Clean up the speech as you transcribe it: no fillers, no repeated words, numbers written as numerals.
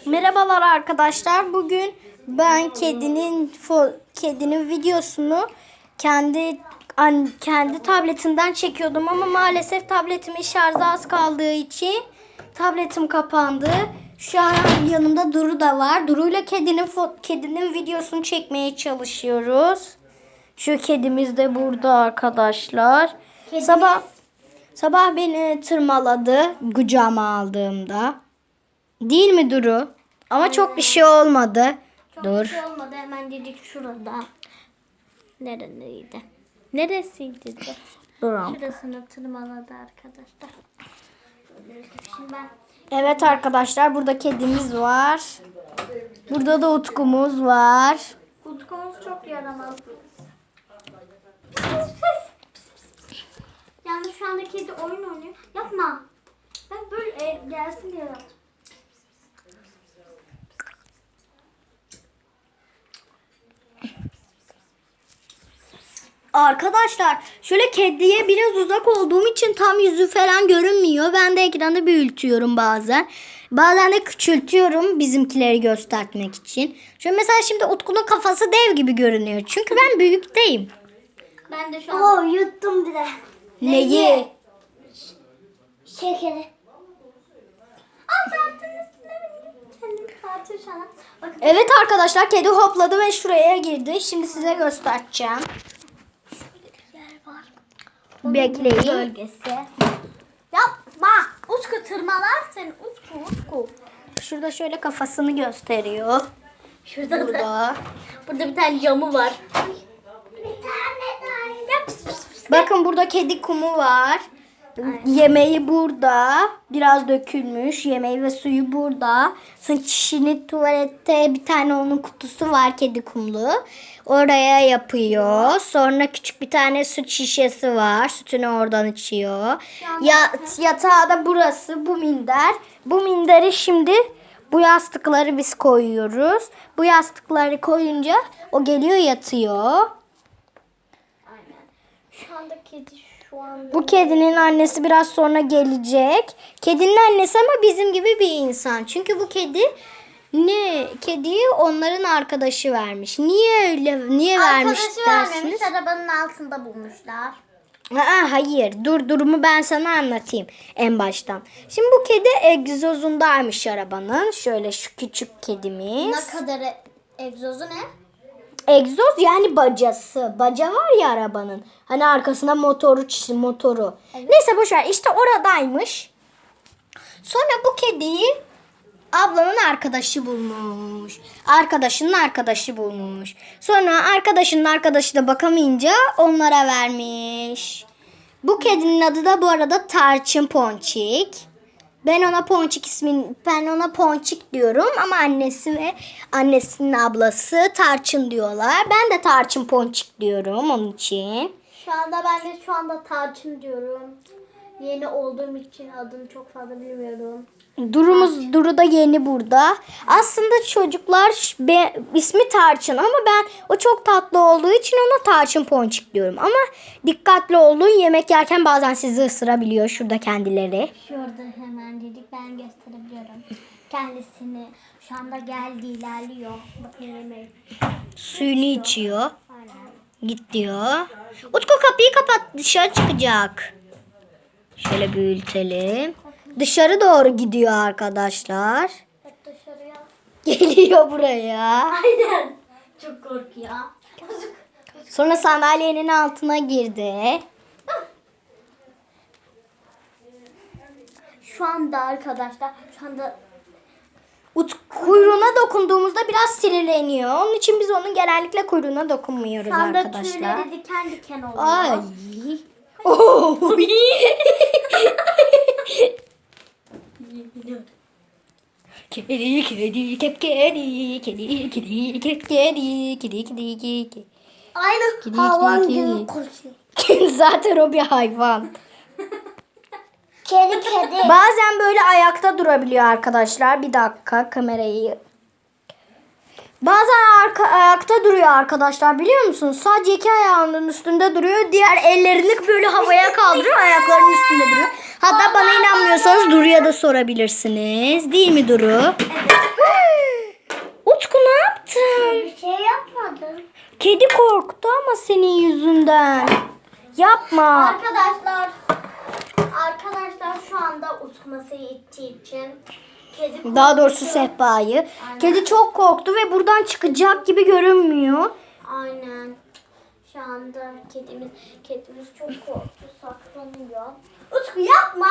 Merhabalar arkadaşlar. Bugün ben kedinin videosunu kendi tabletimden çekiyordum ama maalesef tabletimin şarjı az kaldığı için tabletim kapandı. Şu an yanımda Duru da var. Duru ile kedinin videosunu çekmeye çalışıyoruz. Şu kedimiz de burada arkadaşlar. Sabah beni tırmaladı kucağıma aldığımda. Değil mi Duru? Ama çok bir şey olmadı. Çok bir şey olmadı. Hemen dedik şurada. Neredeydi? Neresiydi de? Dur. Şurasını tırmaladı arkadaşlar. Şimdi ben... Evet arkadaşlar, burada kedimiz var. Burada da Utkumuz var. Utkumuz çok yaramaz. Yalnız şu anda kedi oyun oynuyor. Yapma. Ben böyle gelsin diye yaptım. Arkadaşlar şöyle kediye biraz uzak olduğum için tam yüzü falan görünmüyor. Ben de ekranda büyütüyorum bazen. Bazen de küçültüyorum bizimkileri göstermek için. Şöyle mesela şimdi Utku'nun kafası dev gibi görünüyor. Çünkü ben büyükteyim. Ben de şu an... Yuttum bir de. Neyi? Şekeri. Al tartının üstüne bindim. Kendimi tartıyor şu an. Bakın. Evet arkadaşlar, kedi hopladı ve şuraya girdi. Şimdi size göstereceğim. Yer var. Bekleyin. Bölgesi. Yapma. Utku tırmalar seni. Utku. Şurada şöyle kafasını gösteriyor. Şurada da. Burada. Bir tane camı var. Bir tane daha. Ya pis pis pis. Bakın burada kedi kumu var. Yemeği burada. Biraz dökülmüş. Yemeği ve suyu burada. Sonra çişini tuvalette bir tane onun kutusu var, kedi kumlu. Oraya yapıyor. Sonra küçük bir tane süt şişesi var. Sütünü oradan içiyor. Yatağı da burası. Bu minder. Bu minderi şimdi bu yastıkları biz koyuyoruz. Bu yastıkları koyunca o geliyor yatıyor. Aynen. Şu anda kedi şu anda. Bu kedinin annesi biraz sonra gelecek. Kedinin annesi ama bizim gibi bir insan. Çünkü bu kediyi onların arkadaşı vermiş. Niye öyle? Vermiş Arkadaşı dersiniz? vermemiş, arabanın altında bulmuşlar. Hayır. Durumu ben sana anlatayım en baştan. Şimdi bu kedi egzozundaymış arabanın. Şöyle şu küçük kedimiz. Ne kadar egzozu ne? Egzoz yani bacası. Baca var ya arabanın. Hani arkasında motoru. Evet. Neyse boşver. İşte oradaymış. Sonra bu kediyi ablanın arkadaşı bulmuş. Arkadaşının arkadaşı bulmuş. Sonra arkadaşının arkadaşı da bakamayınca onlara vermiş. Bu kedinin adı da bu arada Tarçın Ponçik. Ben ona Ponçik diyorum ama annesi ve annesinin ablası Tarçın diyorlar. Ben de Tarçın Ponçik diyorum onun için. Ben de şu anda Tarçın diyorum. Yeni olduğum için adını çok fazla bilmiyorum. Duru da yeni burada. Aslında çocuklar ismi Tarçın ama ben o çok tatlı olduğu için ona Tarçın Ponçik diyorum. Ama dikkatli olun, yemek yerken bazen sizi ısırabiliyor şurada kendileri. Şurada hemen dedik, ben gösterebiliyorum. Kendisini şu anda geldi, ilerliyor. Bakın yemeği. Suyunu içiyor. Aynen. Git diyor. Utku kapıyı kapat, dışarı çıkacak. Şöyle büyütelim. Dışarı doğru gidiyor arkadaşlar. Hep dışarıya. Geliyor buraya. Aynen. Çok korkuyor. Sonra sandalyenin altına girdi. Şu anda arkadaşlar, Kuyruğuna dokunduğumuzda biraz sinirleniyor. Onun için biz onun genellikle kuyruğuna dokunmuyoruz şu anda arkadaşlar. tüyleri diken diken oluyor. Ay. Oh. Kedi kep kedi. Aynı Kedi, hayvan kedi, gibi kedi. koşuyor. Zaten o bir hayvan. Kedi. Bazen böyle ayakta durabiliyor arkadaşlar. Bir dakika kamerayı. Bazen ayakta duruyor arkadaşlar, biliyor musunuz? Sadece iki ayağının üstünde duruyor. Diğer ellerini böyle havaya kaldırıyor. Ayaklarının üstünde duruyor. Hatta bana inanmıyorsanız Duru'ya da sorabilirsiniz. Değil mi Duru? Utku ne yaptın? Bir şey yapmadım. Kedi korktu ama senin yüzünden. Yapma. Arkadaşlar şu anda Utku ittiği için kedi Daha doğrusu sehpayı. Kedi çok korktu ve buradan çıkacak gibi görünmüyor. Aynen. Şu anda kedimiz çok korktu, saklanıyor. Utku yapma.